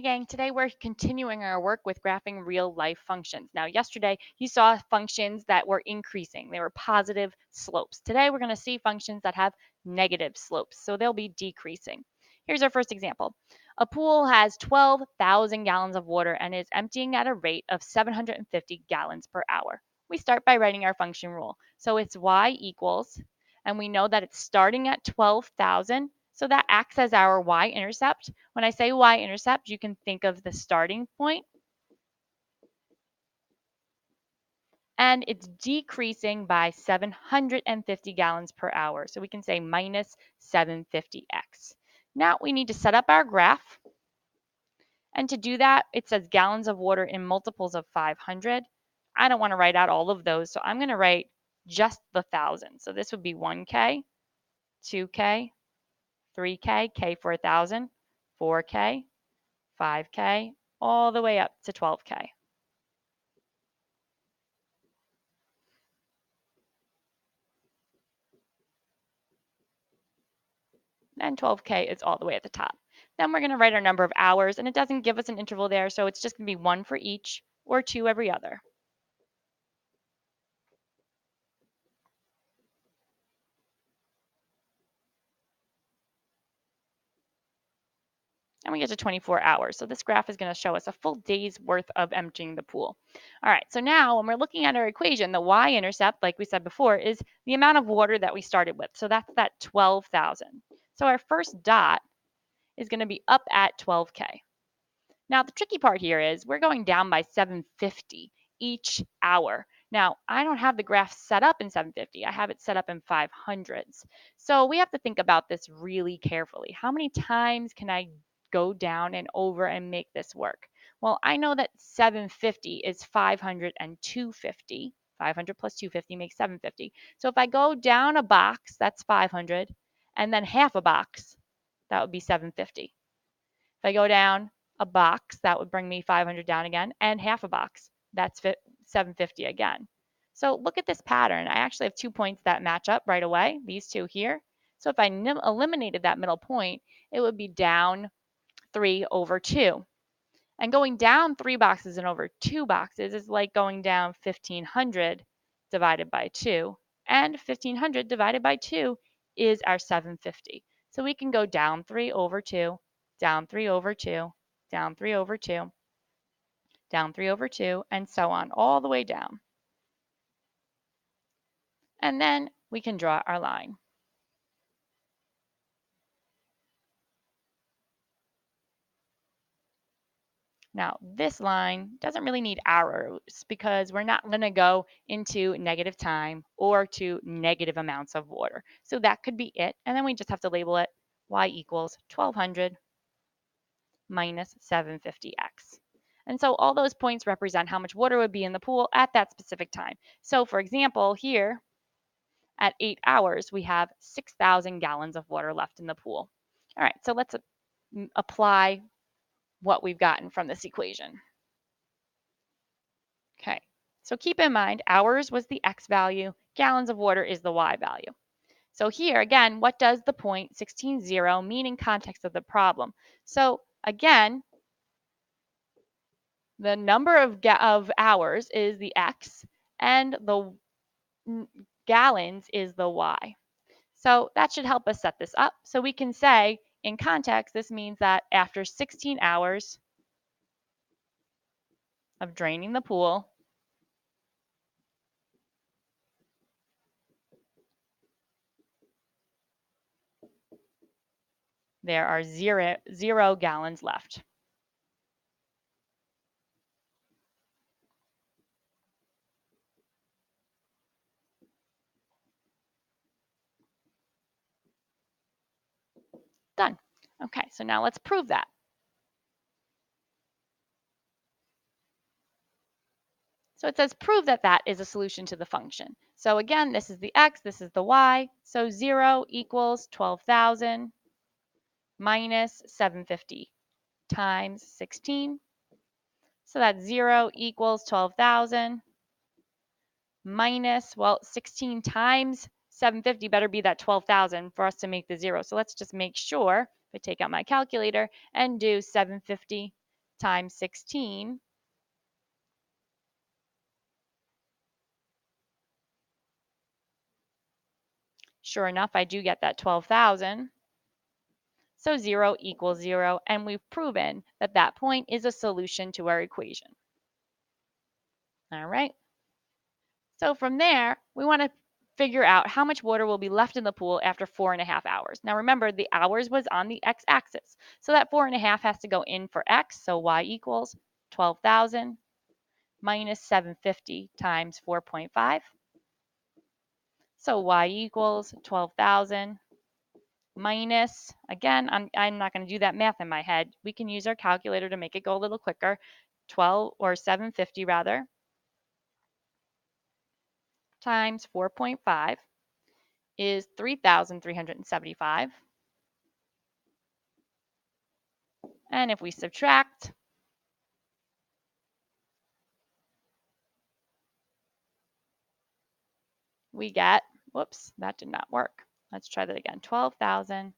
gang, today we're continuing our work with graphing real life functions. Now, yesterday you saw functions that were increasing, they were positive slopes. Today we're going to see functions that have negative slopes, so they'll be decreasing. Here's our first example. A pool has 12,000 gallons of water and is emptying at a rate of 750 gallons per hour. We start by writing our function rule. So it's y equals, and we know that it's starting at 12,000. So that acts as our y-intercept. When I say y-intercept, you can think of the starting point. And it's decreasing by 750 gallons per hour. So we can say minus 750x. Now we need to set up our graph. And to do that, it says gallons of water in multiples of 500. I don't want to write out all of those, so I'm going to write just the 1,000. So this would be 1K, 2K, 3K, K for 1,000, 4K, 5K, all the way up to 12K. And 12K is all the way at the top. Then we're going to write our number of hours, and it doesn't give us an interval there, so it's just going to be 1 for each or 2 every other. And we get to 24 hours. So this graph is going to show us a full day's worth of emptying the pool. All right, so now when we're looking at our equation, the y-intercept, like we said before, is the amount of water that we started with. So that's that 12,000. So our first dot is going to be up at 12K. Now, the tricky part here is we're going down by 750 each hour. Now, I don't have the graph set up in 750. I have it set up in 500s. So we have to think about this really carefully. How many times can I go down and over and make this work? Well, I know that 750 is 500 and 250. 500 plus 250 makes 750. So if I go down a box, that's 500, and then half a box, that would be 750. If I go down a box, that would bring me 500 down again, and half a box, that's 750 again. So look at this pattern. I actually have 2 points that match up right away, these two here. So if I eliminated that middle point, it would be down 3 over 2. And going down 3 boxes and over 2 boxes is like going down 1,500 divided by 2. And 1,500 divided by 2 is our 750. So we can go down 3 over 2, down 3 over 2, down 3 over 2, down 3 over 2, and so on, all the way down. And then we can draw our line. Now, this line doesn't really need arrows because we're not going to go into negative time or to negative amounts of water. So that could be it. And then we just have to label it y equals 1,200 minus 750x. And so all those points represent how much water would be in the pool at that specific time. So for example, here at 8 hours, we have 6,000 gallons of water left in the pool. All right, so let's apply what we've gotten from this equation. Okay, so keep in mind hours was the x value, gallons of water is the y value. So here again, what does the point 16,0 mean in context of the problem? So again, the number of hours is the x and the gallons is the y. So that should help us set this up. So we can say in context, this means that after 16 hours of draining the pool, there are zero gallons left. Done. Okay, so now let's prove that. So it says prove that that is a solution to the function. So again, this is the x, this is the y. So 0 equals 12,000 minus 750 times 16. So that's 0 equals 12,000 minus, well, 16 times 750 better be that 12,000 for us to make the 0. So let's just make sure, if I take out my calculator and do 750 times 16. Sure enough, I do get that 12,000. So 0 equals 0, and we've proven that that point is a solution to our equation. All right. So from there, we want to figure out how much water will be left in the pool after 4.5 hours. Now remember, the hours was on the x-axis. So that 4.5 has to go in for x, so y equals 12,000 minus 750 times 4.5. So y equals 12,000 minus, again, I'm not going to do that math in my head. We can use our calculator to make it go a little quicker. 12 or 750 rather times 4.5 is 3,375. And if we subtract, we get, whoops, that did not work. Let's try that again. 12,000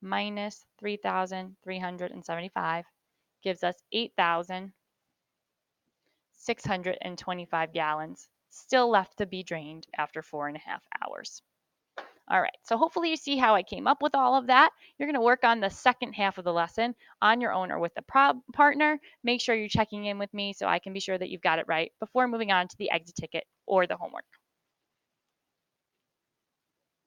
minus 3,375 gives us 8,625 gallons still left to be drained after 4.5 hours. All right, so hopefully you see how I came up with all of that. You're going to work on the second half of the lesson on your own or with a partner. Make sure you're checking in with me so I can be sure that you've got it right before moving on to the exit ticket or the homework.